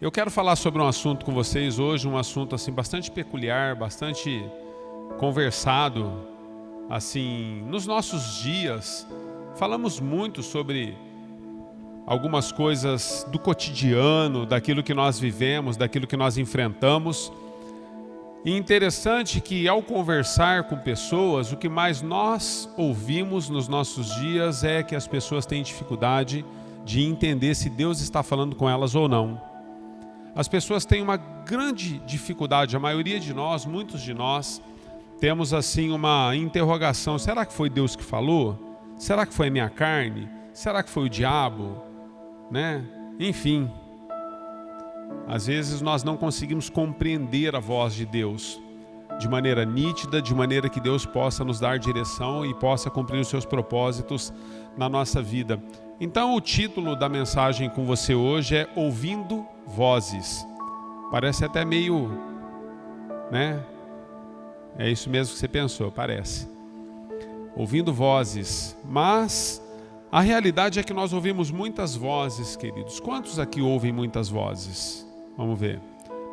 Eu quero falar sobre um assunto com vocês hoje, um assunto assim bastante peculiar, bastante conversado assim nos nossos dias. Falamos muito sobre algumas coisas do cotidiano, daquilo que nós vivemos, daquilo que nós enfrentamos. E interessante que ao conversar com pessoas, o que mais nós ouvimos nos nossos dias é que as pessoas têm dificuldade de entender se Deus está falando com elas ou não. As pessoas têm uma grande dificuldade, a maioria de nós, muitos de nós, temos assim uma interrogação: será que foi Deus que falou? Será que foi a minha carne? Será que foi o diabo? Enfim, às vezes nós não conseguimos compreender a voz de Deus de maneira nítida, de maneira que Deus possa nos dar direção e possa cumprir os seus propósitos na nossa vida. Então o título da mensagem com você hoje é Ouvindo Vozes. Parece até meio, É isso mesmo que você pensou, parece. Ouvindo vozes, mas a realidade é que nós ouvimos muitas vozes, queridos. Quantos aqui ouvem muitas vozes? Vamos ver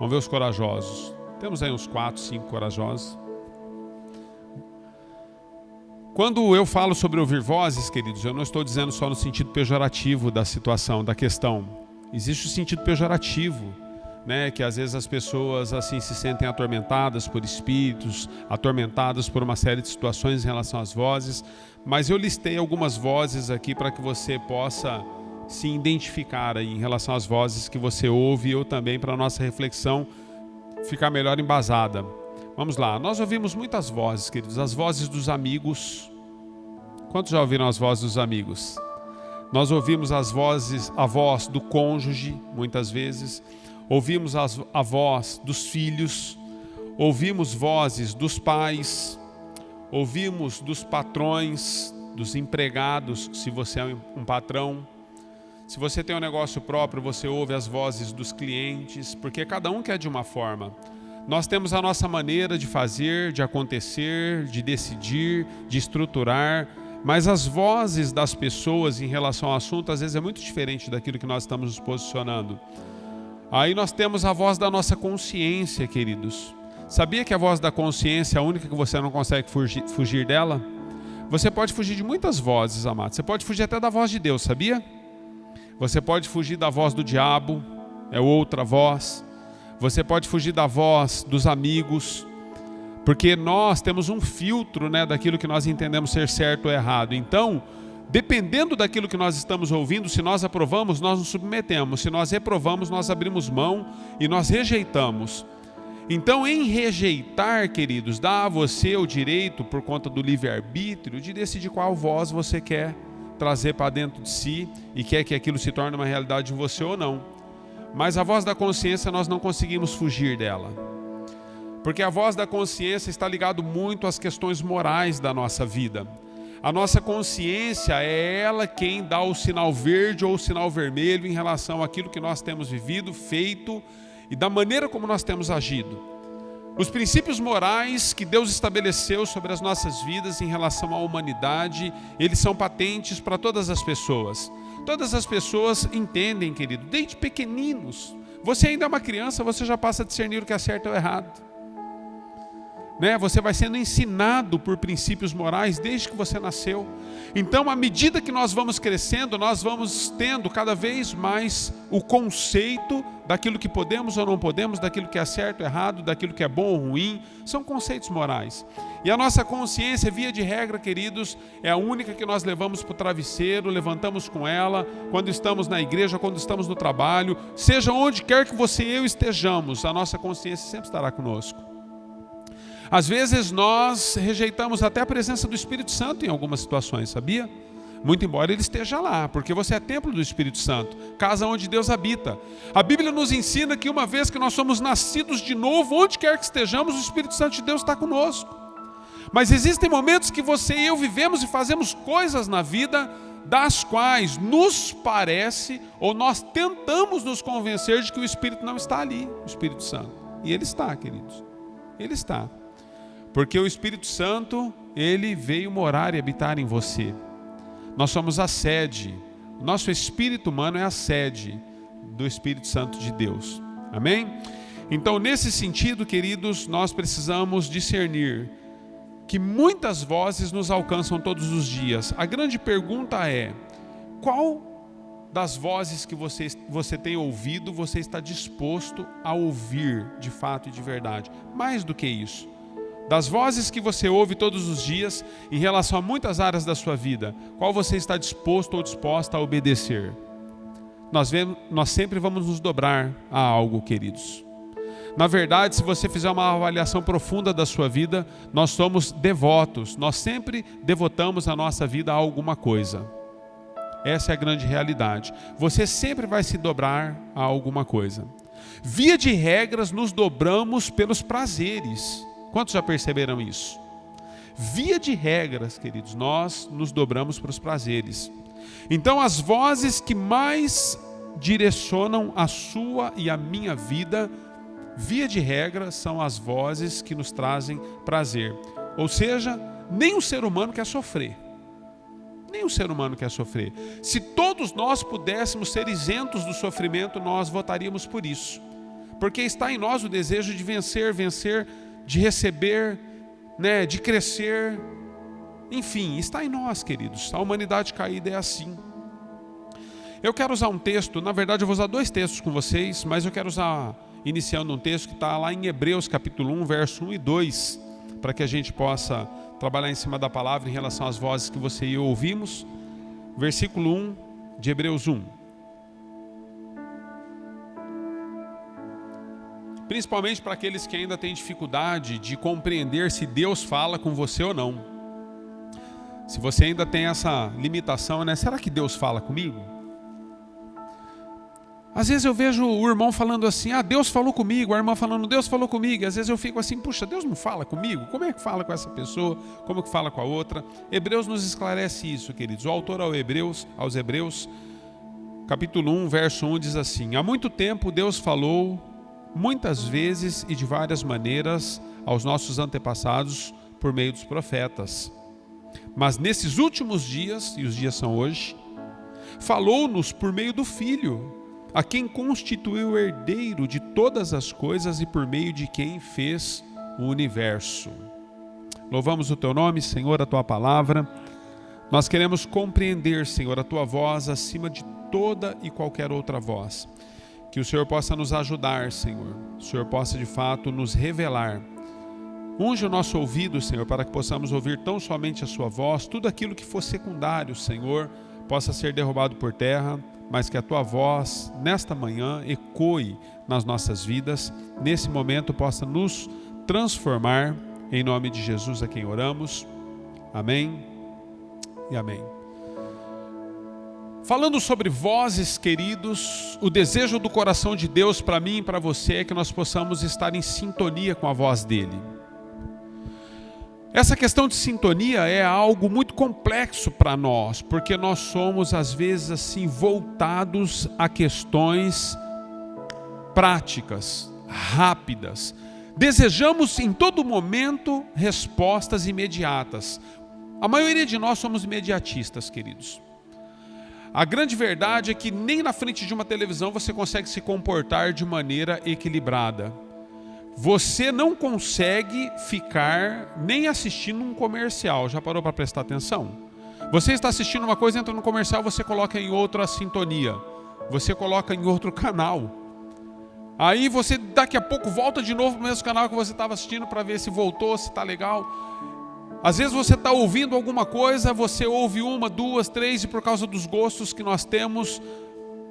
os corajosos. Temos aí uns 4, 5 corajosos. Quando eu falo sobre ouvir vozes, queridos, eu não estou dizendo só no sentido pejorativo da situação, da questão. Existe o sentido pejorativo, que às vezes as pessoas assim se sentem atormentadas por espíritos, atormentadas por uma série de situações em relação às vozes. Mas eu listei algumas vozes aqui para que você possa se identificar aí em relação às vozes que você ouve, e eu também, para a nossa reflexão ficar melhor embasada. Vamos lá, nós ouvimos muitas vozes, queridos, as vozes dos amigos. Quantos já ouviram as vozes dos amigos? Nós ouvimos a voz do cônjuge, muitas vezes. Ouvimos a voz dos filhos. Ouvimos vozes dos pais. Ouvimos dos patrões, dos empregados, se você é um patrão. Se você tem um negócio próprio, você ouve as vozes dos clientes, porque cada um quer de uma forma. Nós temos a nossa maneira de fazer, de acontecer, de decidir, de estruturar, mas as vozes das pessoas em relação ao assunto, às vezes é muito diferente daquilo que nós estamos nos posicionando. Aí nós temos a voz da nossa consciência, queridos. Sabia que a voz da consciência é a única que você não consegue fugir dela? Você pode fugir de muitas vozes, amados. Você pode fugir até da voz de Deus, sabia? Você pode fugir da voz do diabo, é outra voz. Você pode fugir da voz dos amigos, porque nós temos um filtro, daquilo que nós entendemos ser certo ou errado. Então, dependendo daquilo que nós estamos ouvindo, se nós aprovamos, nós nos submetemos. Se nós reprovamos, nós abrimos mão e nós rejeitamos. Então, em rejeitar, queridos, dá a você o direito, por conta do livre-arbítrio, de decidir qual voz você quer trazer para dentro de si e quer que aquilo se torne uma realidade em você ou não. Mas a voz da consciência nós não conseguimos fugir dela, porque a voz da consciência está ligado muito às questões morais da nossa vida. A nossa consciência é ela quem dá o sinal verde ou o sinal vermelho em relação àquilo que nós temos vivido, feito e da maneira como nós temos agido. Os princípios morais que Deus estabeleceu sobre as nossas vidas em relação à humanidade, eles são patentes para todas as pessoas. Todas as pessoas entendem, querido, desde pequeninos. Você ainda é uma criança, você já passa a discernir o que é certo ou errado. Você vai sendo ensinado por princípios morais desde que você nasceu. Então, à medida que nós vamos crescendo, nós vamos tendo cada vez mais o conceito daquilo que podemos ou não podemos, daquilo que é certo ou errado, daquilo que é bom ou ruim. São conceitos morais. E a nossa consciência, via de regra, queridos, é a única que nós levamos para o travesseiro, levantamos com ela, quando estamos na igreja, quando estamos no trabalho, seja onde quer que você e eu estejamos, a nossa consciência sempre estará conosco. Às vezes nós rejeitamos até a presença do Espírito Santo em algumas situações, sabia? Muito embora ele esteja lá, porque você é templo do Espírito Santo, casa onde Deus habita. A Bíblia nos ensina que uma vez que nós somos nascidos de novo, onde quer que estejamos, o Espírito Santo de Deus está conosco. Mas existem momentos que você e eu vivemos e fazemos coisas na vida das quais nos parece, ou nós tentamos nos convencer de que o Espírito não está ali, o Espírito Santo. E ele está, queridos, ele está. Porque o Espírito Santo, ele veio morar e habitar em você. Nós somos a sede. O nosso espírito humano é a sede do Espírito Santo de Deus. Amém? Então, nesse sentido, queridos, nós precisamos discernir que muitas vozes nos alcançam todos os dias. A grande pergunta é: qual das vozes que você tem ouvido, você está disposto a ouvir de fato e de verdade? Mais do que isso, das vozes que você ouve todos os dias em relação a muitas áreas da sua vida, qual você está disposto ou disposta a obedecer? Nós sempre vamos nos dobrar a algo, queridos. Na verdade, se você fizer uma avaliação profunda da sua vida, nós somos devotos, nós sempre devotamos a nossa vida a alguma coisa. Essa é a grande realidade. Você sempre vai se dobrar a alguma coisa. Via de regras, nos dobramos pelos prazeres. Quantos já perceberam isso? Via de regras, queridos, nós nos dobramos para os prazeres. Então, as vozes que mais direcionam a sua e a minha vida, via de regra, são as vozes que nos trazem prazer. Ou seja, nem o ser humano quer sofrer. Nem o ser humano quer sofrer. Se todos nós pudéssemos ser isentos do sofrimento, nós votaríamos por isso. Porque está em nós o desejo de vencer, de receber, de crescer. Enfim, está em nós, queridos. A humanidade caída é assim. Eu quero usar um texto, na verdade eu vou usar dois textos com vocês, mas eu quero usar, iniciando um texto que está lá em Hebreus capítulo 1, verso 1 e 2, para que a gente possa trabalhar em cima da palavra em relação às vozes que você e eu ouvimos. Versículo 1 de Hebreus 1. Principalmente para aqueles que ainda têm dificuldade de compreender se Deus fala com você ou não. Se você ainda tem essa limitação, será que Deus fala comigo? Às vezes eu vejo o irmão falando assim: Deus falou comigo, a irmã falando: Deus falou comigo. E às vezes eu fico assim: puxa, Deus não fala comigo? Como é que fala com essa pessoa? Como é que fala com a outra? Hebreus nos esclarece isso, queridos. O autor aos Hebreus, capítulo 1, verso 1, diz assim: há muito tempo Deus falou, muitas vezes e de várias maneiras, aos nossos antepassados por meio dos profetas. Mas nesses últimos dias, e os dias são hoje, falou-nos por meio do Filho, a quem constituiu o herdeiro de todas as coisas e por meio de quem fez o universo. Louvamos o teu nome, Senhor, a tua palavra. Nós queremos compreender, Senhor, a tua voz acima de toda e qualquer outra voz. Que o Senhor possa nos ajudar, Senhor. O Senhor possa de fato nos revelar. Unge o nosso ouvido, Senhor, para que possamos ouvir tão somente a sua voz. Tudo aquilo que for secundário, Senhor, possa ser derrubado por terra, mas que a tua voz, nesta manhã, ecoe nas nossas vidas, nesse momento possa nos transformar, em nome de Jesus a quem oramos. Amém e amém. Falando sobre vozes, queridos, o desejo do coração de Deus para mim e para você é que nós possamos estar em sintonia com a voz dele. Essa questão de sintonia é algo muito complexo para nós, porque nós somos às vezes assim voltados a questões práticas, rápidas. Desejamos em todo momento respostas imediatas. A maioria de nós somos imediatistas, queridos. A grande verdade é que nem na frente de uma televisão você consegue se comportar de maneira equilibrada. Você não consegue ficar nem assistindo um comercial. Já parou para prestar atenção? Você está assistindo uma coisa, entra no comercial, você coloca em outra sintonia. Você coloca em outro canal. Aí você daqui a pouco volta de novo para o mesmo canal que você estava assistindo para ver se voltou, se está legal. Às vezes você está ouvindo alguma coisa, você ouve uma, duas, três, e por causa dos gostos que nós temos,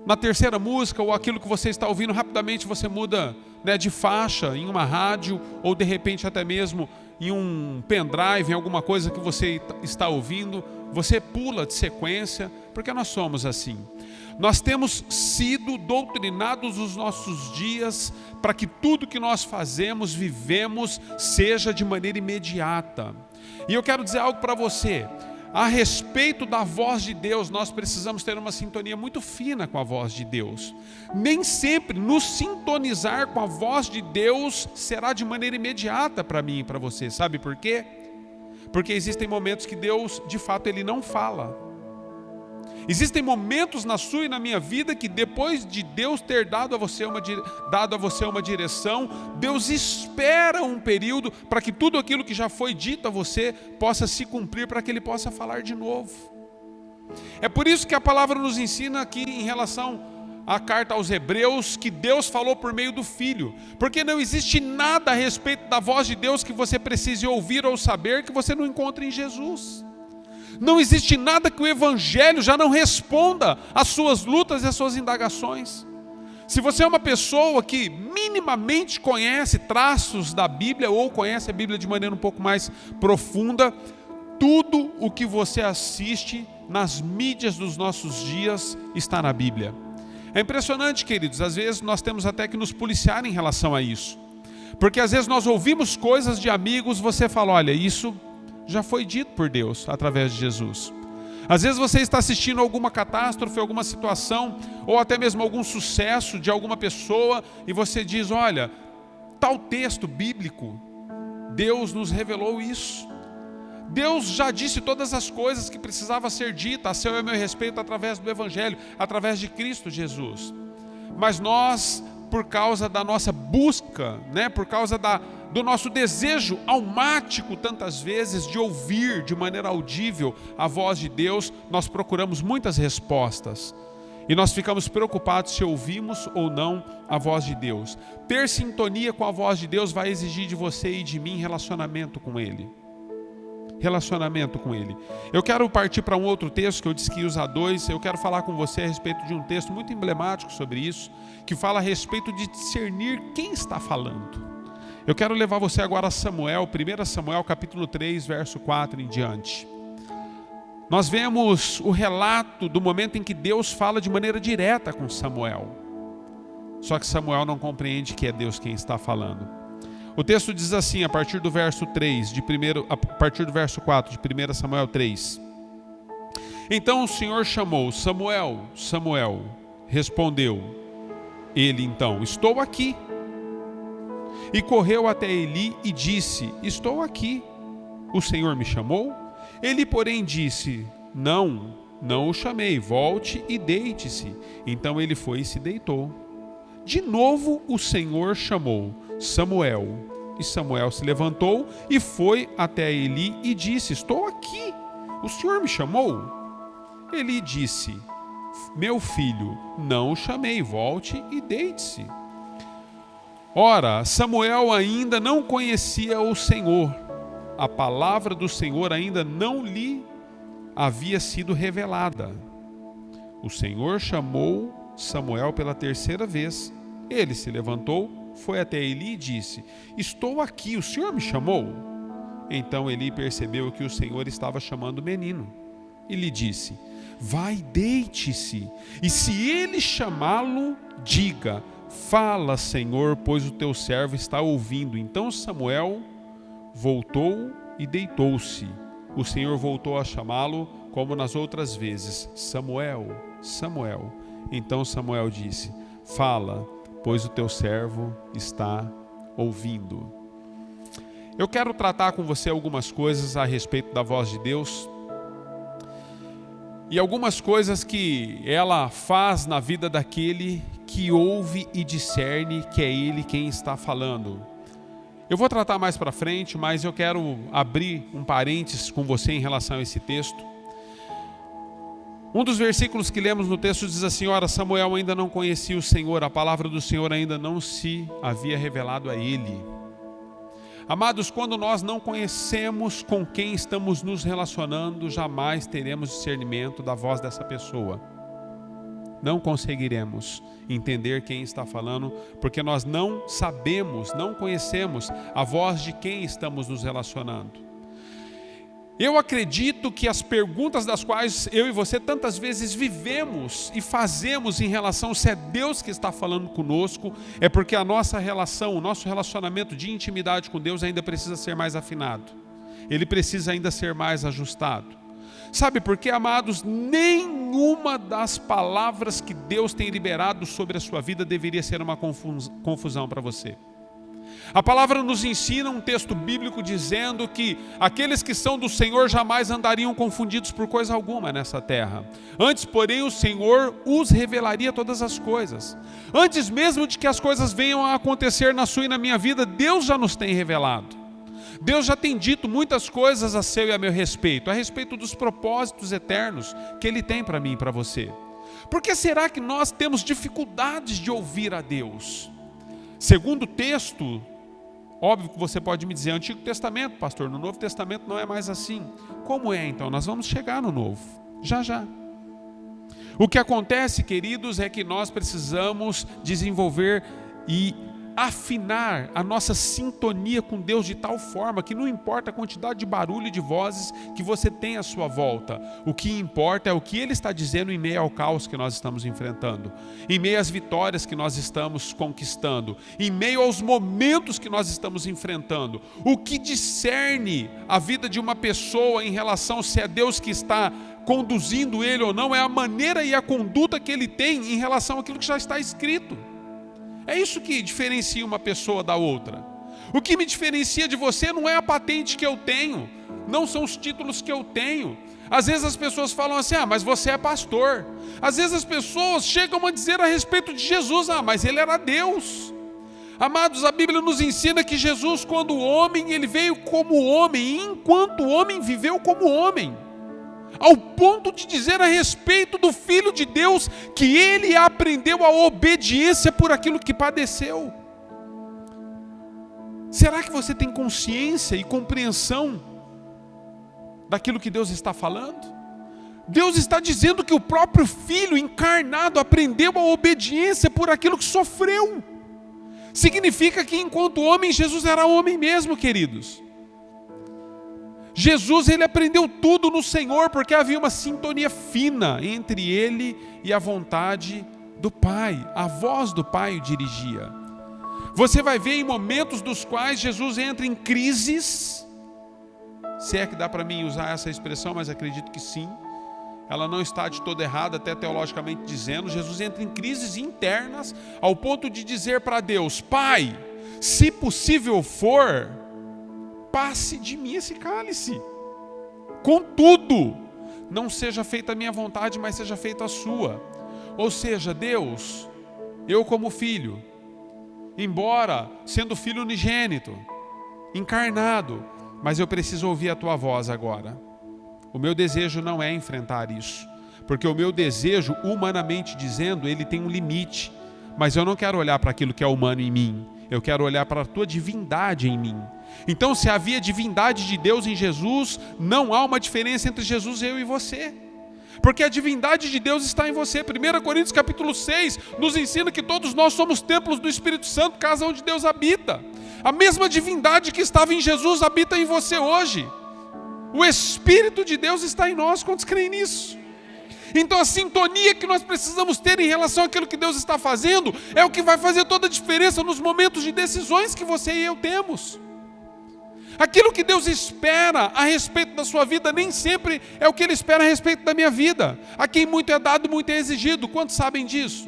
na terceira música ou aquilo que você está ouvindo, rapidamente você muda de faixa em uma rádio ou de repente até mesmo em um pendrive, em alguma coisa que você está ouvindo, você pula de sequência, porque nós somos assim. Nós temos sido doutrinados os nossos dias para que tudo que nós fazemos, vivemos, seja de maneira imediata. E eu quero dizer algo para você. A respeito da voz de Deus, nós precisamos ter uma sintonia muito fina com a voz de Deus. Nem sempre nos sintonizar com a voz de Deus será de maneira imediata para mim e para você. Sabe por quê? Porque existem momentos que Deus, de fato, Ele não fala. Existem momentos na sua e na minha vida que depois de Deus ter dado a você uma direção, Deus espera um período para que tudo aquilo que já foi dito a você possa se cumprir, para que Ele possa falar de novo. É por isso que a palavra nos ensina aqui em relação à carta aos Hebreus, que Deus falou por meio do Filho, porque não existe nada a respeito da voz de Deus que você precise ouvir ou saber que você não encontre em Jesus. Não existe nada que o Evangelho já não responda às suas lutas e às suas indagações. Se você é uma pessoa que minimamente conhece traços da Bíblia ou conhece a Bíblia de maneira um pouco mais profunda, tudo o que você assiste nas mídias dos nossos dias está na Bíblia. É impressionante, queridos, às vezes nós temos até que nos policiar em relação a isso. Porque às vezes nós ouvimos coisas de amigos, você fala, olha, isso já foi dito por Deus através de Jesus. Às vezes você está assistindo alguma catástrofe, alguma situação, ou até mesmo algum sucesso de alguma pessoa, e você diz, olha, tal texto bíblico, Deus nos revelou isso. Deus já disse todas as coisas que precisava ser dita a seu e a meu respeito através do Evangelho, através de Cristo Jesus. Mas nós, por causa da nossa busca, por causa do nosso desejo almático tantas vezes de ouvir de maneira audível a voz de Deus, nós procuramos muitas respostas. E nós ficamos preocupados se ouvimos ou não a voz de Deus. Ter sintonia com a voz de Deus vai exigir de você e de mim relacionamento com Ele. Relacionamento com Ele. Eu quero partir para um outro texto, que eu disse que ia usar dois. Eu quero falar com você a respeito de um texto muito emblemático sobre isso, que fala a respeito de discernir quem está falando. Eu quero levar você agora a Samuel, 1 Samuel capítulo 3, verso 4 em diante. Nós vemos o relato do momento em que Deus fala de maneira direta com Samuel. Só que Samuel não compreende que é Deus quem está falando. O texto diz assim, a partir do verso 4 de 1 Samuel 3. Então o Senhor chamou, Samuel, Samuel. Respondeu ele então, estou aqui. E correu até Eli e disse, estou aqui. O Senhor me chamou? Ele, porém, disse, não o chamei, volte e deite-se. Então ele foi e se deitou. De novo o Senhor chamou, Samuel. E Samuel se levantou e foi até Eli e disse, estou aqui, o Senhor me chamou? Eli disse, meu filho, não o chamei, volte e deite-se. Ora, Samuel ainda não conhecia o Senhor, a palavra do Senhor ainda não lhe havia sido revelada. O Senhor chamou Samuel pela terceira vez. Ele se levantou, foi até Eli e disse, estou aqui, o Senhor me chamou? Então Eli percebeu que o Senhor estava chamando o menino e lhe disse, vai, deite-se, e se ele chamá-lo, diga, fala, Senhor, pois o teu servo está ouvindo. Então Samuel voltou e deitou-se. O Senhor voltou a chamá-lo como nas outras vezes, Samuel, Samuel. Então Samuel disse, fala, pois o teu servo está ouvindo. Eu quero tratar com você algumas coisas a respeito da voz de Deus e algumas coisas que ela faz na vida daquele que ouve e discerne que é Ele quem está falando. Eu vou tratar mais para frente, mas eu quero abrir um parênteses com você em relação a esse texto. Um dos versículos que lemos no texto diz assim, ora, Samuel ainda não conhecia o Senhor, a palavra do Senhor ainda não se havia revelado a ele. Amados, quando nós não conhecemos com quem estamos nos relacionando, jamais teremos discernimento da voz dessa pessoa. Não conseguiremos entender quem está falando, porque nós não sabemos, não conhecemos a voz de quem estamos nos relacionando. Eu acredito que as perguntas das quais eu e você tantas vezes vivemos e fazemos em relação se é Deus que está falando conosco, é porque a nossa relação, o nosso relacionamento de intimidade com Deus ainda precisa ser mais afinado. Ele precisa ainda ser mais ajustado. Sabe por quê, amados? Nenhuma das palavras que Deus tem liberado sobre a sua vida deveria ser uma confusão para você. A palavra nos ensina um texto bíblico dizendo que aqueles que são do Senhor jamais andariam confundidos por coisa alguma nessa terra. Antes, porém, o Senhor os revelaria todas as coisas. Antes mesmo de que as coisas venham a acontecer na sua e na minha vida, Deus já nos tem revelado. Deus já tem dito muitas coisas a seu e a meu respeito, a respeito dos propósitos eternos que Ele tem para mim e para você. Por que será que nós temos dificuldades de ouvir a Deus? Segundo o texto, óbvio que você pode me dizer, Antigo Testamento, pastor, no Novo Testamento não é mais assim. Como é então? Nós vamos chegar no Novo, já já. O que acontece, queridos, é que nós precisamos desenvolver e afinar a nossa sintonia com Deus de tal forma que não importa a quantidade de barulho e de vozes que você tem à sua volta. O que importa é o que Ele está dizendo em meio ao caos que nós estamos enfrentando, em meio às vitórias que nós estamos conquistando, em meio aos momentos que nós estamos enfrentando. O que discerne a vida de uma pessoa em relação se é Deus que está conduzindo ele ou não, é a maneira e a conduta que ele tem em relação àquilo que já está escrito. É isso que diferencia uma pessoa da outra. O que me diferencia de você não é a patente que eu tenho, não são os títulos que eu tenho. Às vezes as pessoas falam assim, mas você é pastor. Às vezes as pessoas chegam a dizer a respeito de Jesus, mas ele era Deus. Amados, a Bíblia nos ensina que Jesus, quando homem, ele veio como homem, e enquanto homem, viveu como homem. Ao ponto de dizer a respeito do Filho de Deus que ele aprendeu a obediência por aquilo que padeceu. Será que você tem consciência e compreensão daquilo que Deus está falando? Deus está dizendo que o próprio Filho encarnado aprendeu a obediência por aquilo que sofreu. Significa que enquanto homem, Jesus era homem mesmo, queridos. Jesus, ele aprendeu tudo no Senhor, porque havia uma sintonia fina entre ele e a vontade do Pai. A voz do Pai o dirigia. Você vai ver em momentos dos quais Jesus entra em crises, se é que dá para mim usar essa expressão, mas acredito que sim. Ela não está de todo errada, até teologicamente dizendo. Jesus entra em crises internas, ao ponto de dizer para Deus, Pai, se possível for, passe de mim esse cálice. Contudo, não seja feita a minha vontade, mas seja feita a sua. Ou seja, Deus, eu como filho, embora sendo filho unigênito, encarnado, mas eu preciso ouvir a tua voz agora. O meu desejo não é enfrentar isso, porque o meu desejo, humanamente dizendo, ele tem um limite, mas eu não quero olhar para aquilo que é humano em mim, eu quero olhar para a tua divindade em mim. Então, se havia divindade de Deus em Jesus, não há uma diferença entre Jesus, eu e você. Porque a divindade de Deus está em você. 1 Coríntios capítulo 6 nos ensina que todos nós somos templos do Espírito Santo, casa onde Deus habita. A mesma divindade que estava em Jesus habita em você hoje. O Espírito de Deus está em nós, quantos creem nisso? Então a sintonia que nós precisamos ter em relação àquilo que Deus está fazendo é o que vai fazer toda a diferença nos momentos de decisões que você e eu temos. Aquilo que Deus espera a respeito da sua vida nem sempre é o que Ele espera a respeito da minha vida. A quem muito é dado, muito é exigido. Quantos sabem disso?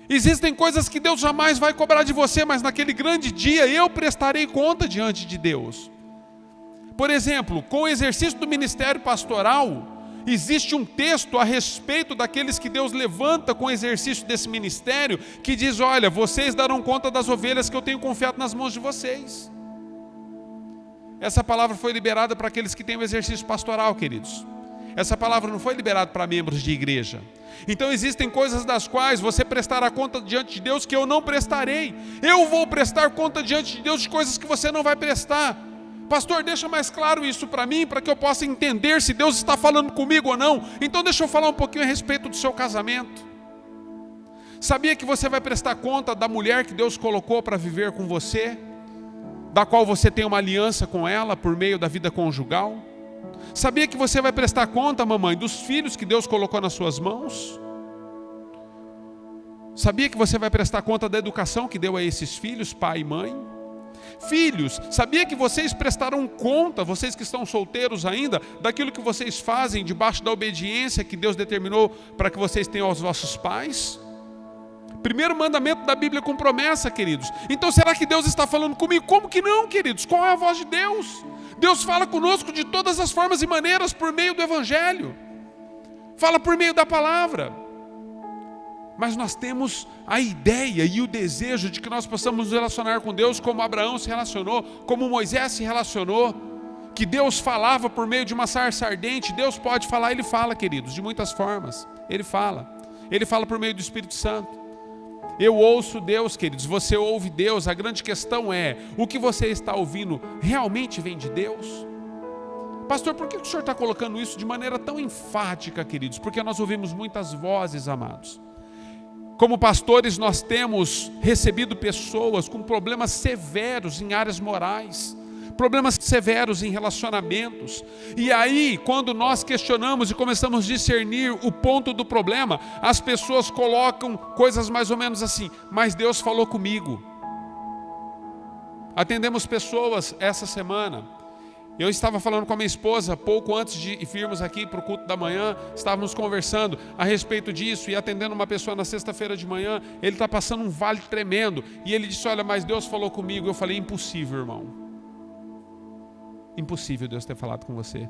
Existem coisas que Deus jamais vai cobrar de você, mas naquele grande dia eu prestarei conta diante de Deus. Por exemplo, com o exercício do ministério pastoral, existe um texto a respeito daqueles que Deus levanta com o exercício desse ministério, que diz, olha, vocês darão conta das ovelhas que eu tenho confiado nas mãos de vocês. Essa palavra foi liberada para aqueles que têm o exercício pastoral, queridos. Essa palavra não foi liberada para membros de igreja. Então existem coisas das quais você prestará conta diante de Deus que eu não prestarei. Eu vou prestar conta diante de Deus de coisas que você não vai prestar. Pastor, deixa mais claro isso para mim, para que eu possa entender se Deus está falando comigo ou não. Então deixa eu falar um pouquinho a respeito do seu casamento. Sabia que você vai prestar conta da mulher que Deus colocou para viver com você? Da qual você tem uma aliança com ela por meio da vida conjugal? Sabia que você vai prestar conta, mamãe, dos filhos que Deus colocou nas suas mãos? Sabia que você vai prestar conta da educação que deu a esses filhos, pai e mãe? Filhos, sabia que vocês prestarão conta, vocês que estão solteiros ainda, daquilo que vocês fazem debaixo da obediência que Deus determinou para que vocês tenham aos vossos pais? Primeiro mandamento da Bíblia com promessa, queridos. Então será que Deus está falando comigo? Como que não, queridos? Qual é a voz de Deus? Deus fala conosco de todas as formas e maneiras por meio do Evangelho. Fala por meio da palavra. Mas nós temos a ideia e o desejo de que nós possamos nos relacionar com Deus como Abraão se relacionou, como Moisés se relacionou, que Deus falava por meio de uma sarça ardente. Deus pode falar, Ele fala, queridos, de muitas formas. Ele fala por meio do Espírito Santo. Eu ouço Deus, queridos, você ouve Deus. A grande questão é, o que você está ouvindo realmente vem de Deus? Pastor, por que o senhor está colocando isso de maneira tão enfática, queridos? Porque nós ouvimos muitas vozes, amados. Como pastores, nós temos recebido pessoas com problemas severos em áreas morais, problemas severos em relacionamentos. E aí, quando nós questionamos e começamos a discernir o ponto do problema, as pessoas colocam coisas mais ou menos assim: mas Deus falou comigo. Atendemos pessoas essa semana. Eu estava falando com a minha esposa pouco antes de virmos aqui para o culto da manhã, estávamos conversando a respeito disso e atendendo uma pessoa na sexta-feira de manhã. Ele está passando um vale tremendo e ele disse: olha, mas Deus falou comigo. Eu falei: impossível, irmão. Impossível Deus ter falado com você,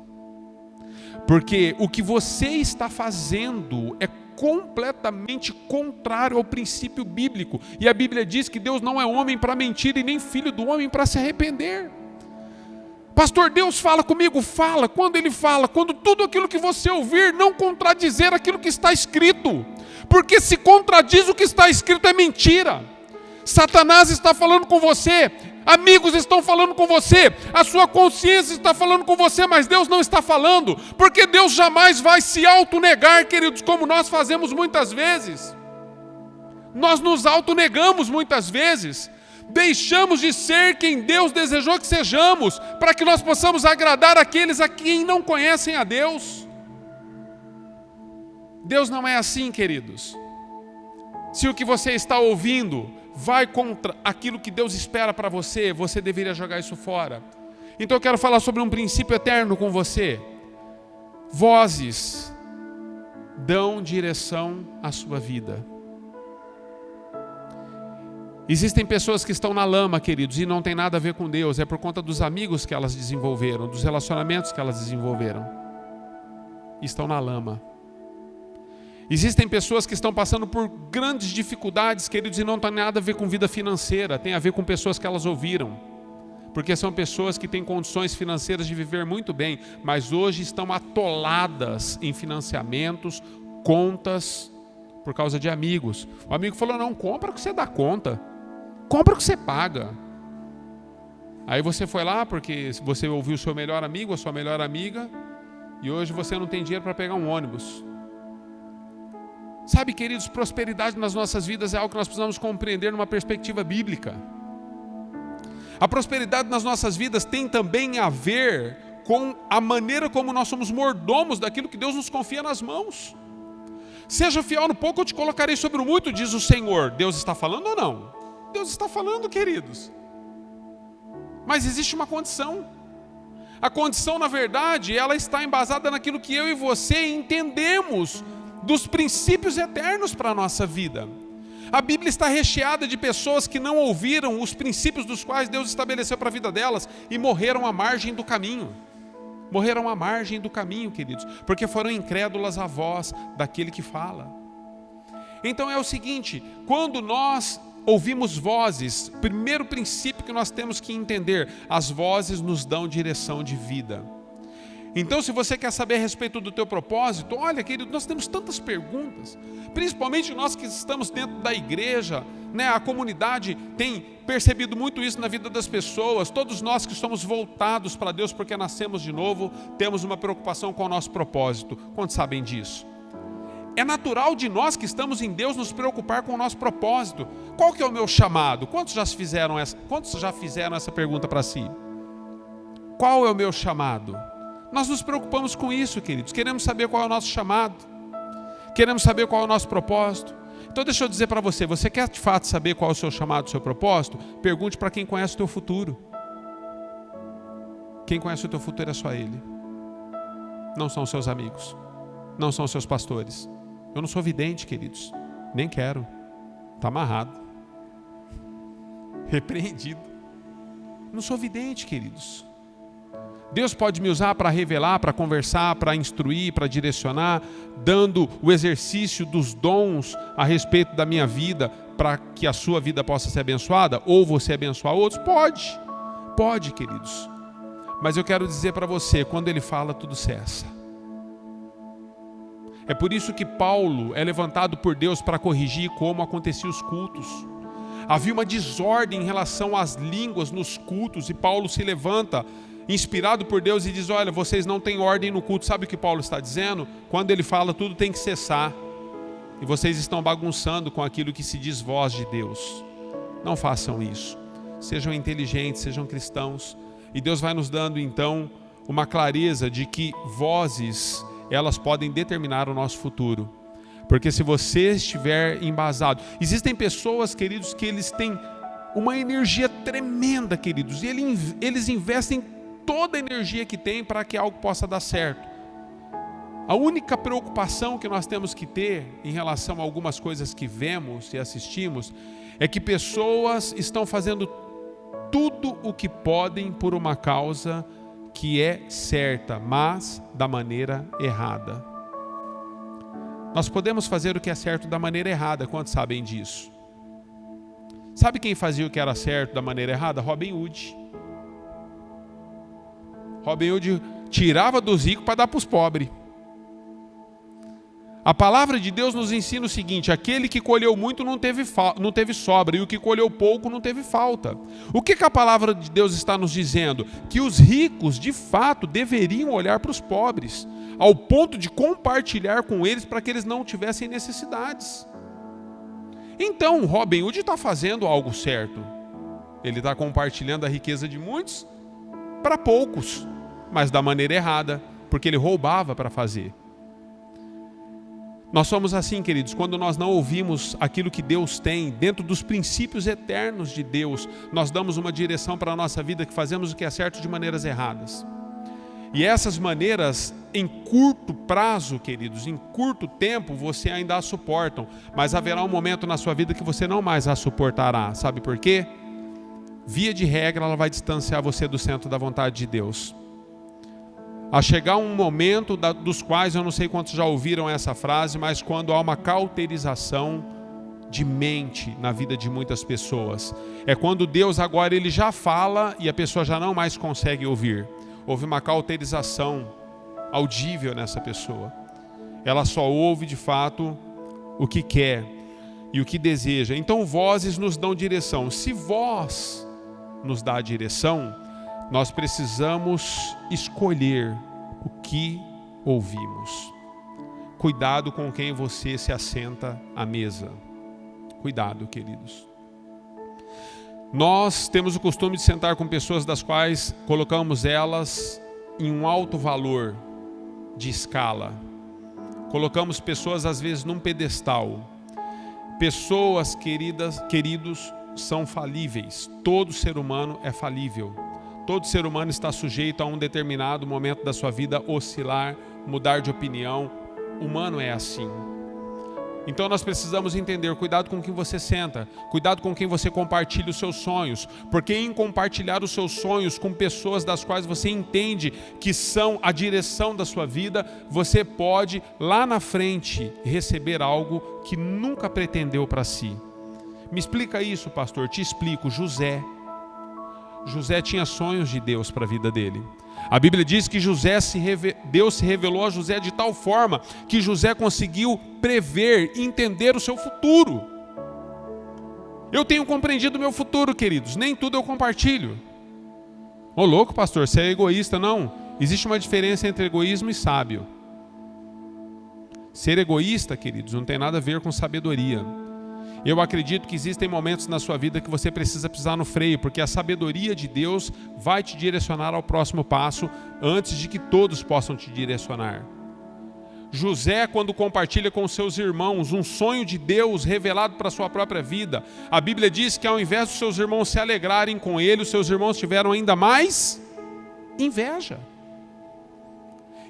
porque o que você está fazendo é completamente contrário ao princípio bíblico, e a Bíblia diz que Deus não é homem para mentir e nem filho do homem para se arrepender. Pastor, Deus fala comigo? Fala. Quando Ele fala, quando tudo aquilo que você ouvir não contradizer aquilo que está escrito, porque se contradiz o que está escrito é mentira. Satanás está falando com você, amigos estão falando com você, a sua consciência está falando com você, mas Deus não está falando, porque Deus jamais vai se autonegar, queridos, como nós fazemos muitas vezes. Nós nos autonegamos muitas vezes, deixamos de ser quem Deus desejou que sejamos, para que nós possamos agradar aqueles a quem não conhecem a Deus. Deus não é assim, queridos. Se o que você está ouvindo vai contra aquilo que Deus espera para você, você deveria jogar isso fora. Então eu quero falar sobre um princípio eterno com você. Vozes dão direção à sua vida. Existem pessoas que estão na lama, queridos, e não tem nada a ver com Deus. É por conta dos amigos que elas desenvolveram, dos relacionamentos que elas desenvolveram. Estão na lama. Existem pessoas que estão passando por grandes dificuldades, queridos, e não tem nada a ver com vida financeira. Tem a ver com pessoas que elas ouviram. Porque são pessoas que têm condições financeiras de viver muito bem, mas hoje estão atoladas em financiamentos, contas, por causa de amigos. O amigo falou: não, compra o que você dá conta. Compra o que você paga. Aí você foi lá porque você ouviu o seu melhor amigo, a sua melhor amiga, e hoje você não tem dinheiro para pegar um ônibus. Sabe, queridos, prosperidade nas nossas vidas é algo que nós precisamos compreender numa perspectiva bíblica. A prosperidade nas nossas vidas tem também a ver com a maneira como nós somos mordomos daquilo que Deus nos confia nas mãos. Seja fiel no pouco, eu te colocarei sobre o muito, diz o Senhor. Deus está falando ou não? Deus está falando, queridos. Mas existe uma condição. A condição, na verdade, ela está embasada naquilo que eu e você entendemos dos princípios eternos para a nossa vida. A Bíblia está recheada de pessoas que não ouviram os princípios dos quais Deus estabeleceu para a vida delas e morreram à margem do caminho. Morreram à margem do caminho, queridos, porque foram incrédulas à voz daquele que fala. Então é o seguinte: quando nós ouvimos vozes, primeiro princípio que nós temos que entender: as vozes nos dão direção de vida. Então, se você quer saber a respeito do teu propósito, olha, querido, nós temos tantas perguntas, principalmente nós que estamos dentro da igreja, né? A comunidade tem percebido muito isso na vida das pessoas. Todos nós que somos voltados para Deus porque nascemos de novo, temos uma preocupação com o nosso propósito. Quantos sabem disso? É natural de nós que estamos em Deus nos preocupar com o nosso propósito. Qual que é o meu chamado? Quantos já fizeram essa pergunta para si? Qual é o meu chamado? Nós nos preocupamos com isso, queridos. Queremos saber qual é o nosso chamado. Queremos saber qual é o nosso propósito. Então deixa eu dizer para você, você quer de fato saber qual é o seu chamado, o seu propósito? Pergunte para quem conhece o teu futuro. Quem conhece o teu futuro é só Ele. Não são os seus amigos. Não são os seus pastores. Eu não sou vidente, queridos. Nem quero. Está amarrado. Repreendido. Não sou vidente, queridos. Deus pode me usar para revelar, para conversar, para instruir, para direcionar, dando o exercício dos dons a respeito da minha vida, para que a sua vida possa ser abençoada, ou você abençoar outros? Pode. Pode, queridos. Mas eu quero dizer para você, quando ele fala, tudo cessa. É por isso que Paulo é levantado por Deus para corrigir como aconteciam os cultos. Havia uma desordem em relação às línguas nos cultos, e Paulo se levanta, inspirado por Deus, e diz: olha, vocês não têm ordem no culto. Sabe o que Paulo está dizendo? Quando ele fala, tudo tem que cessar, e vocês estão bagunçando com aquilo que se diz voz de Deus. Não façam isso. Sejam inteligentes, sejam cristãos. E Deus vai nos dando então uma clareza de que vozes, elas podem determinar o nosso futuro. Porque se você estiver embasado, existem pessoas, queridos, que eles têm uma energia tremenda, queridos, e eles investem toda a energia que têm para que algo possa dar certo. A única preocupação que nós temos que ter em relação a algumas coisas que vemos e assistimos é que pessoas estão fazendo tudo o que podem por uma causa que é certa, mas da maneira errada. Nós podemos fazer o que é certo da maneira errada, quantos sabem disso? Sabe quem fazia o que era certo da maneira errada? Robin Hood. Robin Hood tirava dos ricos para dar para os pobres. A palavra de Deus nos ensina o seguinte: aquele que colheu muito não teve sobra, e o que colheu pouco não teve falta. O que a palavra de Deus está nos dizendo? Que os ricos, de fato, deveriam olhar para os pobres, ao ponto de compartilhar com eles para que eles não tivessem necessidades. Então, Robin Hood está fazendo algo certo. Ele está compartilhando a riqueza de muitos para poucos, mas da maneira errada, porque ele roubava para fazer. Nós somos assim, queridos, quando nós não ouvimos aquilo que Deus tem, dentro dos princípios eternos de Deus, nós damos uma direção para a nossa vida, que fazemos o que é certo de maneiras erradas. E essas maneiras, em curto prazo, queridos, em curto tempo, você ainda as suportam, mas haverá um momento na sua vida que você não mais as suportará. Sabe por quê? Via de regra, ela vai distanciar você do centro da vontade de Deus. A chegar um momento dos quais, eu não sei quantos já ouviram essa frase, mas quando há uma cauterização de mente na vida de muitas pessoas. É quando Deus agora ele já fala e a pessoa já não mais consegue ouvir. Houve uma cauterização audível nessa pessoa. Ela só ouve de fato o que quer e o que deseja. Então vozes nos dão direção. Se voz nos dá direção, nós precisamos escolher o que ouvimos. Cuidado com quem você se assenta à mesa. Cuidado, queridos. Nós temos o costume de sentar com pessoas das quais colocamos elas em um alto valor de escala. Colocamos pessoas às vezes num pedestal. Pessoas, queridos, são falíveis. Todo ser humano é falível. Todo ser humano está sujeito a um determinado momento da sua vida oscilar, mudar de opinião. O humano é assim. Então nós precisamos entender, cuidado com quem você senta, cuidado com quem você compartilha os seus sonhos, porque em compartilhar os seus sonhos com pessoas das quais você entende que são a direção da sua vida, você pode lá na frente receber algo que nunca pretendeu para si. Me explica isso, pastor. Te explico. José tinha sonhos de Deus para a vida dele. A Bíblia diz que Deus se revelou a José de tal forma que José conseguiu prever, entender o seu futuro. Eu tenho compreendido o meu futuro, queridos. Nem tudo eu compartilho. Ô louco, pastor, você é egoísta. Não. Existe uma diferença entre egoísmo e sábio. Ser egoísta, queridos, não tem nada a ver com sabedoria. Eu acredito que existem momentos na sua vida que você precisa pisar no freio, porque a sabedoria de Deus vai te direcionar ao próximo passo antes de que todos possam te direcionar. José, quando compartilha com seus irmãos um sonho de Deus revelado para a sua própria vida, a Bíblia diz que ao invés dos seus irmãos se alegrarem com ele, os seus irmãos tiveram ainda mais inveja.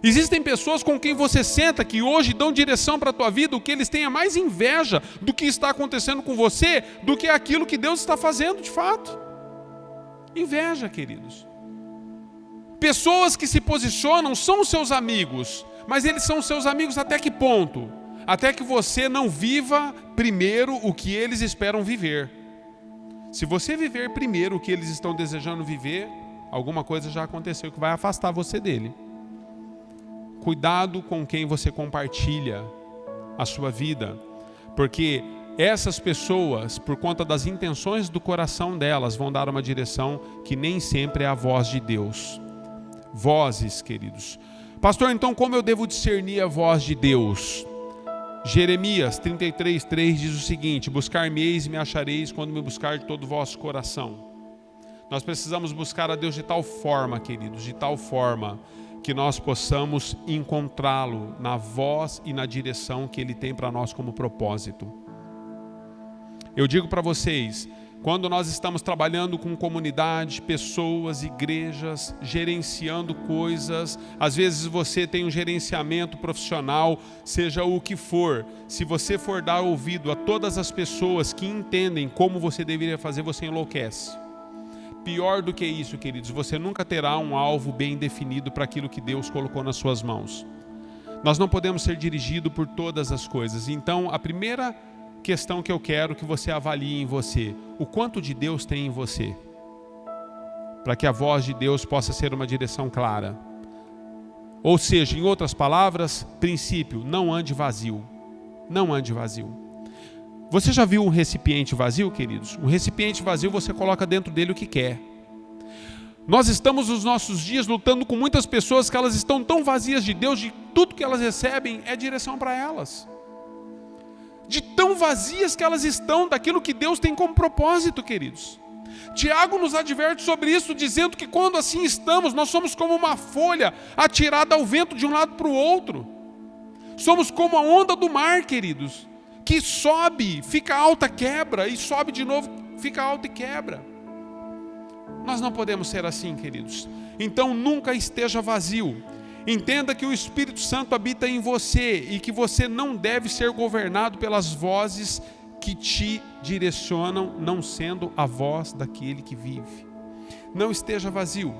Existem pessoas com quem você senta que hoje dão direção para a tua vida, o que eles têm é mais inveja do que está acontecendo com você, do que aquilo que Deus está fazendo de fato. Inveja, queridos. Pessoas que se posicionam são seus amigos, mas eles são seus amigos até que ponto? Até que você não viva primeiro o que eles esperam viver. Se você viver primeiro o que eles estão desejando viver, alguma coisa já aconteceu que vai afastar você dele. Cuidado com quem você compartilha a sua vida, porque essas pessoas, por conta das intenções do coração delas, vão dar uma direção que nem sempre é a voz de Deus. Vozes, queridos. Pastor, então como eu devo discernir a voz de Deus? Jeremias 33:3 diz o seguinte: buscar-me-eis e me achareis quando me buscar de todo o vosso coração. Nós precisamos buscar a Deus de tal forma, queridos, de tal forma que nós possamos encontrá-lo na voz e na direção que Ele tem para nós como propósito. Eu digo para vocês, quando nós estamos trabalhando com comunidade, pessoas, igrejas, gerenciando coisas, às vezes você tem um gerenciamento profissional, seja o que for, se você for dar ouvido a todas as pessoas que entendem como você deveria fazer, você enlouquece. Pior do que isso, queridos, você nunca terá um alvo bem definido para aquilo que Deus colocou nas suas mãos. Nós não podemos ser dirigidos por todas as coisas. Então, a primeira questão que eu quero que você avalie em você: o quanto de Deus tem em você, para que a voz de Deus possa ser uma direção clara. Ou seja, em outras palavras, princípio: não ande vazio. Não ande vazio. Você já viu um recipiente vazio, queridos? Um recipiente vazio, você coloca dentro dele o que quer. Nós estamos nos nossos dias lutando com muitas pessoas que elas estão tão vazias de Deus, de tudo que elas recebem é direção para elas. De tão vazias que elas estão daquilo que Deus tem como propósito, queridos. Tiago nos adverte sobre isso, dizendo que quando assim estamos, nós somos como uma folha atirada ao vento de um lado para o outro. Somos como a onda do mar, queridos, que sobe, fica alta, quebra, e sobe de novo, fica alta e quebra. Nós não podemos ser assim, queridos. Então nunca esteja vazio. Entenda que o Espírito Santo habita em você e que você não deve ser governado pelas vozes que te direcionam, não sendo a voz daquele que vive. Não esteja vazio.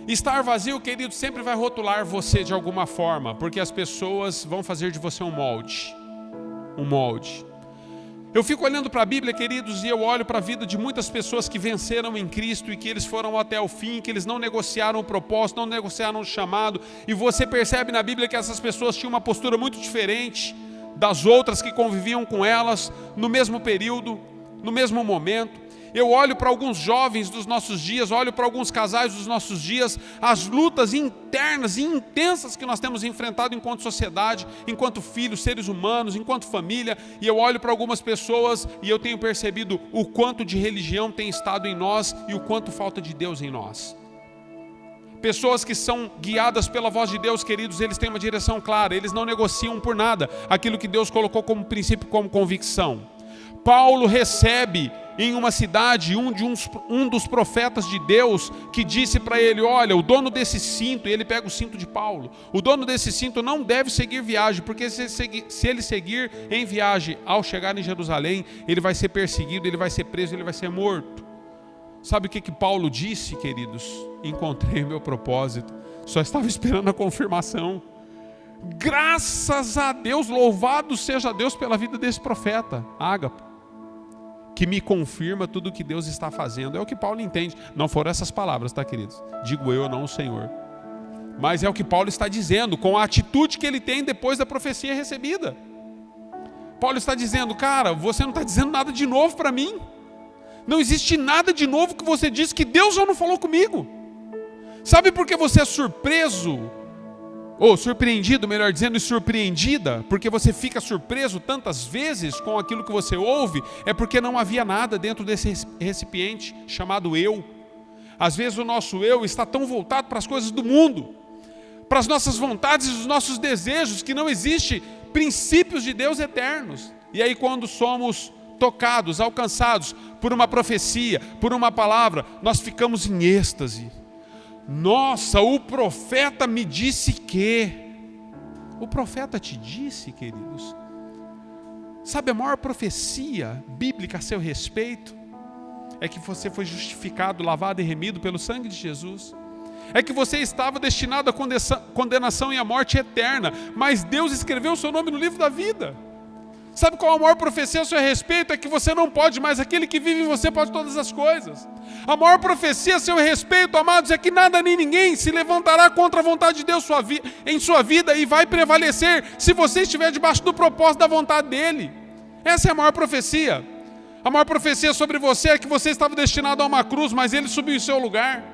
Estar vazio, querido, sempre vai rotular você de alguma forma, porque as pessoas vão fazer de você um molde. Eu fico olhando para a Bíblia, queridos, e eu olho para a vida de muitas pessoas que venceram em Cristo e que eles foram até o fim, que eles não negociaram o propósito, não negociaram o chamado, e você percebe na Bíblia que essas pessoas tinham uma postura muito diferente das outras que conviviam com elas no mesmo período, no mesmo momento. Eu olho para alguns jovens dos nossos dias, olho para alguns casais dos nossos dias, as lutas internas e intensas que nós temos enfrentado enquanto sociedade, enquanto filhos, seres humanos, enquanto família, e eu olho para algumas pessoas e eu tenho percebido o quanto de religião tem estado em nós e o quanto falta de Deus em nós. Pessoas que são guiadas pela voz de Deus, queridos, eles têm uma direção clara, eles não negociam por nada aquilo que Deus colocou como princípio, como convicção. Paulo recebe em uma cidade um dos profetas de Deus que disse para ele: olha, o dono desse cinto, e ele pega o cinto de Paulo, o dono desse cinto não deve seguir viagem, porque se ele seguir em viagem, ao chegar em Jerusalém, ele vai ser perseguido, ele vai ser preso, ele vai ser morto. Sabe o que Paulo disse, queridos? Encontrei o meu propósito, só estava esperando a confirmação. Graças a Deus, louvado seja Deus pela vida desse profeta, Ágapo, que me confirma tudo o que Deus está fazendo. É o que Paulo entende. Não foram essas palavras, tá, queridos? Digo eu, não o Senhor. Mas é o que Paulo está dizendo, com a atitude que ele tem depois da profecia recebida. Paulo está dizendo: cara, você não está dizendo nada de novo para mim. Não existe nada de novo que você disse que Deus já não falou comigo. Sabe por que você é surpreso? Ou surpreendido, melhor dizendo, e surpreendida, porque você fica surpreso tantas vezes com aquilo que você ouve, é porque não havia nada dentro desse recipiente chamado eu. Às vezes o nosso eu está tão voltado para as coisas do mundo, para as nossas vontades e os nossos desejos, que não existe princípios de Deus eternos. E aí quando somos tocados, alcançados por uma profecia, por uma palavra, nós ficamos em êxtase. Nossa, o profeta me disse que... O profeta te disse, queridos? Sabe a maior profecia bíblica a seu respeito? É que você foi justificado, lavado e remido pelo sangue de Jesus. É que você estava destinado à condenação e à morte eterna, mas Deus escreveu o seu nome no livro da vida. Sabe qual a maior profecia a seu respeito? É que você não pode mais, aquele que vive em você pode todas as coisas. A maior profecia a seu respeito, amados, é que nada nem ninguém se levantará contra a vontade de Deus em sua vida e vai prevalecer se você estiver debaixo do propósito da vontade dEle. Essa é a maior profecia. A maior profecia sobre você é que você estava destinado a uma cruz, mas Ele subiu em seu lugar.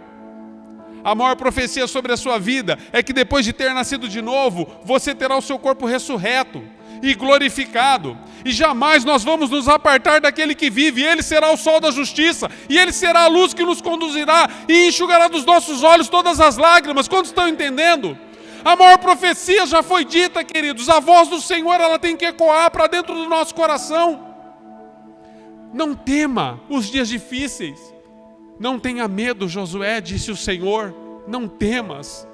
A maior profecia sobre a sua vida é que depois de ter nascido de novo, você terá o seu corpo ressurreto e glorificado. E jamais nós vamos nos apartar daquele que vive. Ele será o sol da justiça. E Ele será a luz que nos conduzirá e enxugará dos nossos olhos todas as lágrimas. Quantos estão entendendo? A maior profecia já foi dita, queridos. A voz do Senhor, ela tem que ecoar para dentro do nosso coração. Não tema os dias difíceis. Não tenha medo, Josué, disse o Senhor. Não temas.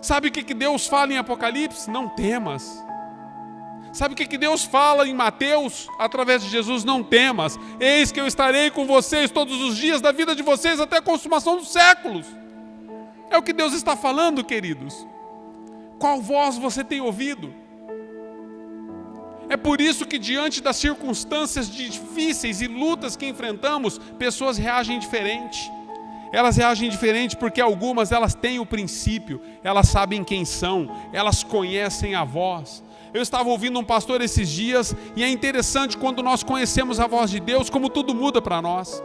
Sabe o que Deus fala em Apocalipse? Não temas. Sabe o que Deus fala em Mateus, através de Jesus? Não temas. Eis que eu estarei com vocês todos os dias da vida de vocês até a consumação dos séculos. É o que Deus está falando, queridos. Qual voz você tem ouvido? É por isso que diante das circunstâncias difíceis e lutas que enfrentamos, pessoas reagem diferente. Elas reagem diferente porque algumas elas têm o princípio, elas sabem quem são, elas conhecem a voz. Eu estava ouvindo um pastor esses dias e é interessante quando nós conhecemos a voz de Deus, como tudo muda para nós.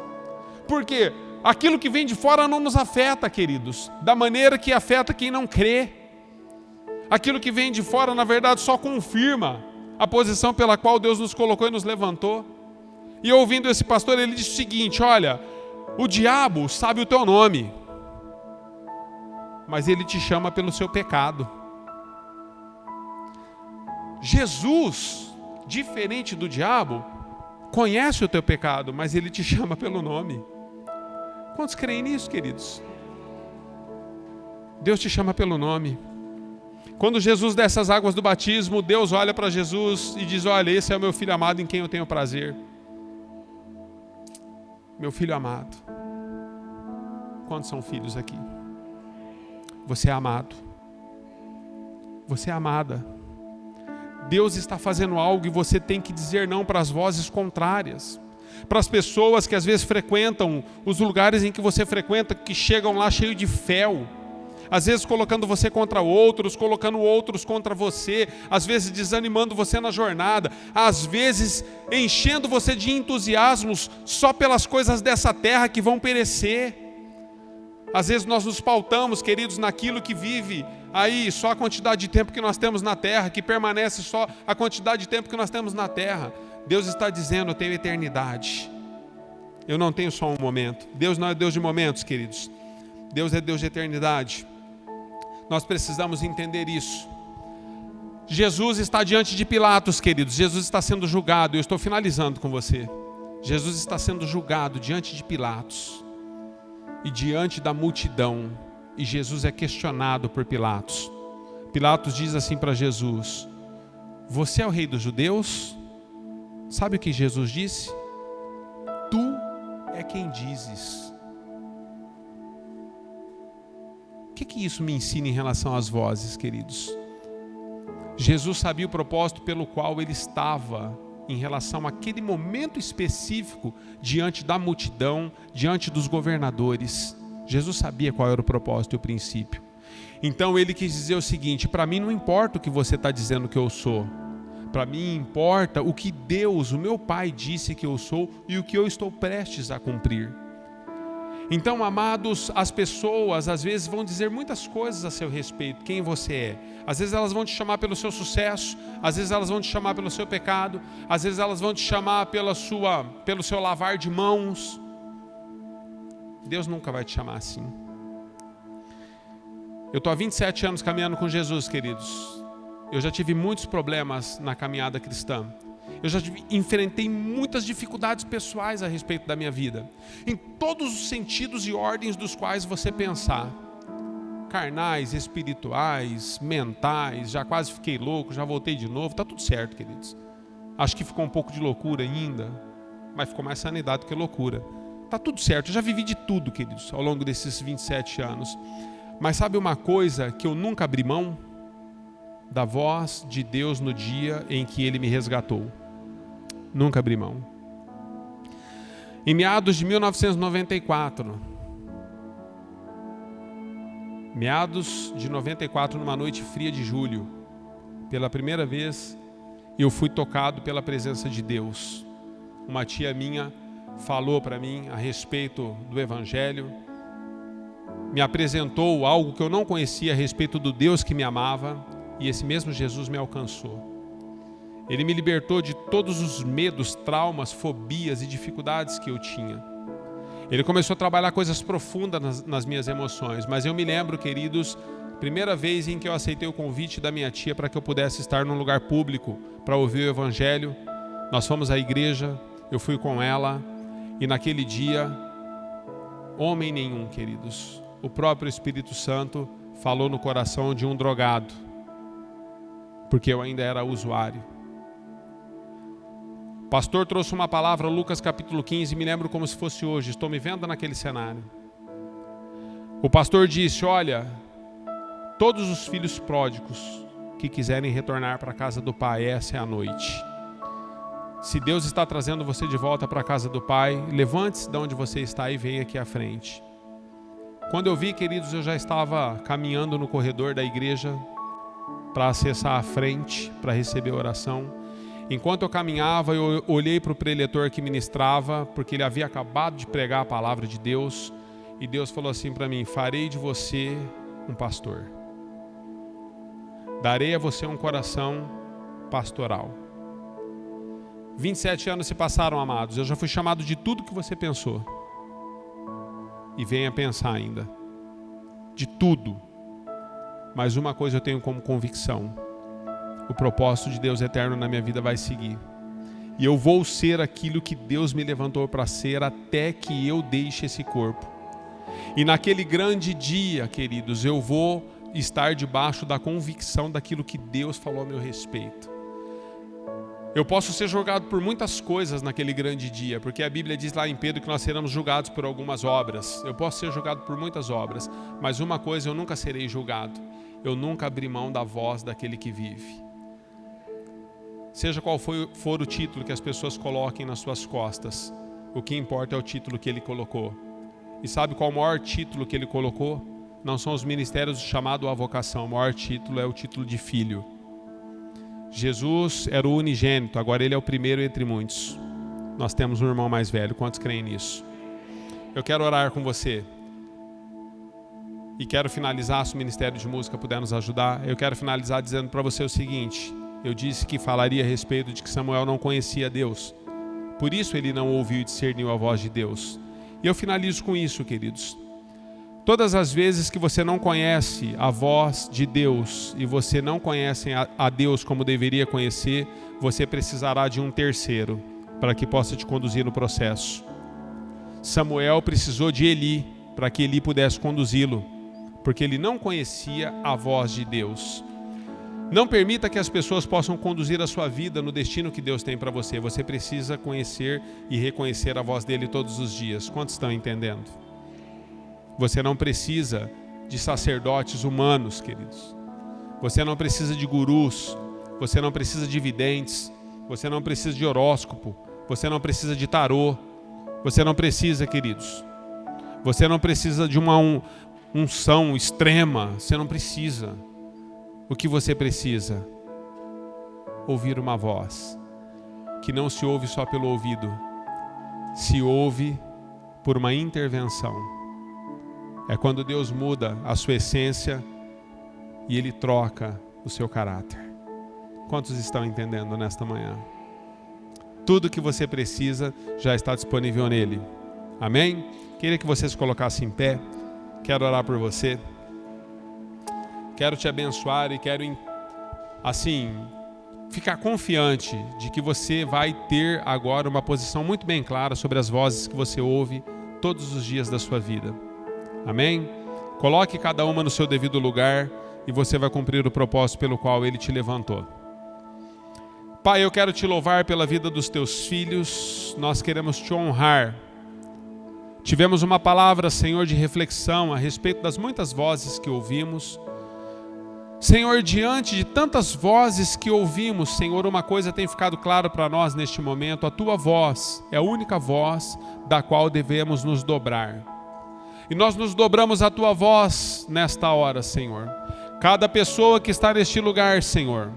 Por quê? Aquilo que vem de fora não nos afeta, queridos, da maneira que afeta quem não crê. Aquilo que vem de fora, na verdade, só confirma a posição pela qual Deus nos colocou e nos levantou. E ouvindo esse pastor, ele disse o seguinte: olha, o diabo sabe o teu nome, mas ele te chama pelo seu pecado. Jesus, diferente do diabo, conhece o teu pecado, mas ele te chama pelo nome. Quantos creem nisso, queridos? Deus te chama pelo nome. Quando Jesus desce as águas do batismo, Deus olha para Jesus e diz: olha, esse é o meu filho amado em quem eu tenho prazer. Meu filho amado. Quantos são filhos aqui? Você é amado. Você é amada. Deus está fazendo algo e você tem que dizer não para as vozes contrárias. Para as pessoas que às vezes frequentam os lugares em que você frequenta, que chegam lá cheio de fel. Às vezes colocando você contra outros, colocando outros contra você, às vezes desanimando você na jornada, às vezes enchendo você de entusiasmos só pelas coisas dessa terra que vão perecer. Às vezes nós nos pautamos, queridos, naquilo que vive aí só a quantidade de tempo que nós temos na terra, que permanece só a quantidade de tempo que nós temos na terra. Deus está dizendo: eu tenho eternidade. Eu não tenho só um momento. Deus não é Deus de momentos, queridos. Deus é Deus de eternidade. Nós precisamos entender isso. Jesus está diante de Pilatos, queridos. Jesus está sendo julgado. Eu estou finalizando com você. Jesus está sendo julgado diante de Pilatos e diante da multidão. E Jesus é questionado por Pilatos. Pilatos diz assim para Jesus: você é o rei dos judeus? Sabe o que Jesus disse? Tu é quem dizes. O que isso me ensina em relação às vozes, queridos? Jesus sabia o propósito pelo qual ele estava em relação àquele momento específico diante da multidão, diante dos governadores. Jesus sabia qual era o propósito e o princípio. Então ele quis dizer o seguinte: para mim não importa o que você está dizendo que eu sou. Para mim importa o que Deus, o meu Pai, disse que eu sou e o que eu estou prestes a cumprir. Então, amados, as pessoas às vezes vão dizer muitas coisas a seu respeito, quem você é. Às vezes elas vão te chamar pelo seu sucesso, às vezes elas vão te chamar pelo seu pecado, às vezes elas vão te chamar pelo seu lavar de mãos. Deus nunca vai te chamar assim. Eu estou há 27 anos caminhando com Jesus, queridos. Eu já tive muitos problemas na caminhada cristã. Eu já enfrentei muitas dificuldades pessoais a respeito da minha vida, em todos os sentidos e ordens dos quais você pensar. carnais, espirituais, mentais, já quase fiquei louco, já voltei de novo, tá tudo certo, queridos. Acho que ficou um pouco de loucura ainda, mas ficou mais sanidade do que loucura. Tá tudo certo, eu já vivi de tudo, queridos, ao longo desses 27 anos. Mas sabe uma coisa que eu nunca abri mão? Da voz de Deus no dia em que Ele me resgatou. Nunca abri mão. Em meados de 1994, numa noite fria de julho, pela primeira vez, eu fui tocado pela presença de Deus. Uma tia minha falou para mim a respeito do Evangelho, me apresentou algo que eu não conhecia a respeito do Deus que me amava, e esse mesmo Jesus me alcançou. Ele me libertou de todos os medos, traumas, fobias e dificuldades que eu tinha. Ele começou a trabalhar coisas profundas nas minhas emoções, mas eu me lembro, queridos, primeira vez em que eu aceitei o convite da minha tia para que eu pudesse estar num lugar público para ouvir o Evangelho. Nós fomos à igreja, eu fui com ela, e naquele dia, homem nenhum, queridos, o próprio Espírito Santo falou no coração de um drogado, porque eu ainda era usuário. O pastor trouxe uma palavra, Lucas capítulo 15, me lembro como se fosse hoje, estou me vendo naquele cenário. O pastor disse: olha, todos os filhos pródigos que quiserem retornar para a casa do Pai, essa é a noite. Se Deus está trazendo você de volta para a casa do Pai, levante-se de onde você está e venha aqui à frente. Quando eu vi, queridos, eu já estava caminhando no corredor da igreja para acessar a frente, para receber a oração. Enquanto eu caminhava, eu olhei para o preletor que ministrava, porque ele havia acabado de pregar a palavra de Deus, e Deus falou assim para mim: farei de você um pastor. Darei a você um coração pastoral. 27 anos se passaram, amados. Eu já fui chamado de tudo que você pensou. E venha pensar ainda. De tudo. Mas uma coisa eu tenho como convicção: o propósito de Deus eterno na minha vida vai seguir. E eu vou ser aquilo que Deus me levantou para ser até que eu deixe esse corpo. E naquele grande dia, queridos, eu vou estar debaixo da convicção daquilo que Deus falou a meu respeito. Eu posso ser julgado por muitas coisas naquele grande dia, porque a Bíblia diz lá em Pedro que nós seremos julgados por algumas obras. Eu posso ser julgado por muitas obras, mas uma coisa eu nunca serei julgado: eu nunca abri mão da voz daquele que vive. Seja qual for o título que as pessoas coloquem nas suas costas, o que importa é o título que ele colocou. E sabe qual o maior título que ele colocou? Não são os ministérios chamado a vocação, o maior título é o título de filho. Jesus era o unigênito, agora ele é o primeiro entre muitos. Nós temos um irmão mais velho, quantos creem nisso? Eu quero orar com você. E quero finalizar, se o Ministério de Música puder nos ajudar, eu quero finalizar dizendo para você o seguinte: eu disse que falaria a respeito de que Samuel não conhecia Deus. Por isso ele não ouviu e discerniu a voz de Deus. E eu finalizo com isso, queridos. Todas as vezes que você não conhece a voz de Deus e você não conhece a Deus como deveria conhecer, você precisará de um terceiro para que possa te conduzir no processo. Samuel precisou de Eli para que Eli pudesse conduzi-lo, porque ele não conhecia a voz de Deus. Não permita que as pessoas possam conduzir a sua vida no destino que Deus tem para você. Você precisa conhecer e reconhecer a voz dele todos os dias. Quantos estão entendendo? Você não precisa de sacerdotes humanos, queridos. Você não precisa de gurus. Você não precisa de videntes. Você não precisa de horóscopo. Você não precisa de tarô. Você não precisa, queridos. Você não precisa de uma unção extrema. Você não precisa. O que você precisa? Ouvir uma voz que não se ouve só pelo ouvido, se ouve por uma intervenção. É quando Deus muda a sua essência e Ele troca o seu caráter. Quantos estão entendendo nesta manhã? Tudo que você precisa já está disponível nele. Amém? Queria que você se colocasse em pé. Quero orar por você. Quero te abençoar e quero, assim, ficar confiante de que você vai ter agora uma posição muito bem clara sobre as vozes que você ouve todos os dias da sua vida. Amém? Coloque cada uma no seu devido lugar e você vai cumprir o propósito pelo qual Ele te levantou. Pai, eu quero te louvar pela vida dos teus filhos, nós queremos te honrar. Tivemos uma palavra, Senhor, de reflexão a respeito das muitas vozes que ouvimos. Senhor, diante de tantas vozes que ouvimos, Senhor, uma coisa tem ficado clara para nós neste momento: a tua voz é a única voz da qual devemos nos dobrar. E nós nos dobramos à tua voz nesta hora, Senhor. Cada pessoa que está neste lugar, Senhor,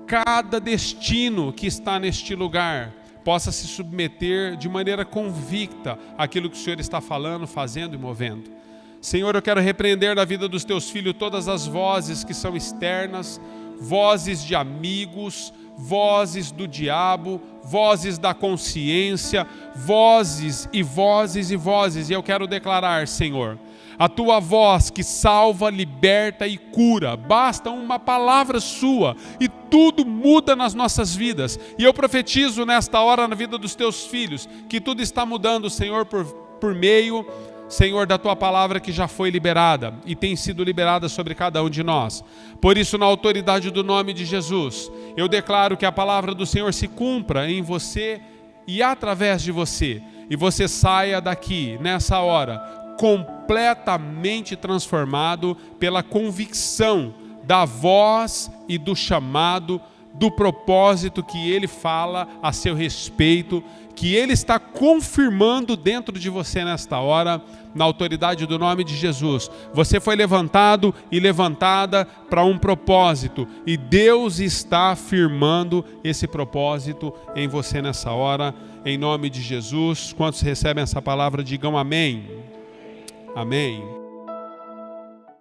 cada destino que está neste lugar, possa se submeter de maneira convicta àquilo que o Senhor está falando, fazendo e movendo. Senhor, eu quero repreender na vida dos teus filhos todas as vozes que são externas, vozes de amigos, vozes do diabo, vozes da consciência, vozes e vozes e vozes. E eu quero declarar, Senhor, a tua voz que salva, liberta e cura. Basta uma palavra sua e tudo muda nas nossas vidas. E eu profetizo nesta hora na vida dos teus filhos que tudo está mudando, Senhor, por meio, Senhor, da tua palavra que já foi liberada e tem sido liberada sobre cada um de nós. Por isso, na autoridade do nome de Jesus, eu declaro que a palavra do Senhor se cumpra em você e através de você. E você saia daqui, nessa hora, completamente transformado pela convicção da voz e do chamado, do propósito que Ele fala a seu respeito, que Ele está confirmando dentro de você nesta hora, na autoridade do nome de Jesus. Você foi levantado e levantada para um propósito, e Deus está afirmando esse propósito em você nessa hora, em nome de Jesus. Quantos recebem essa palavra, digam amém. Amém.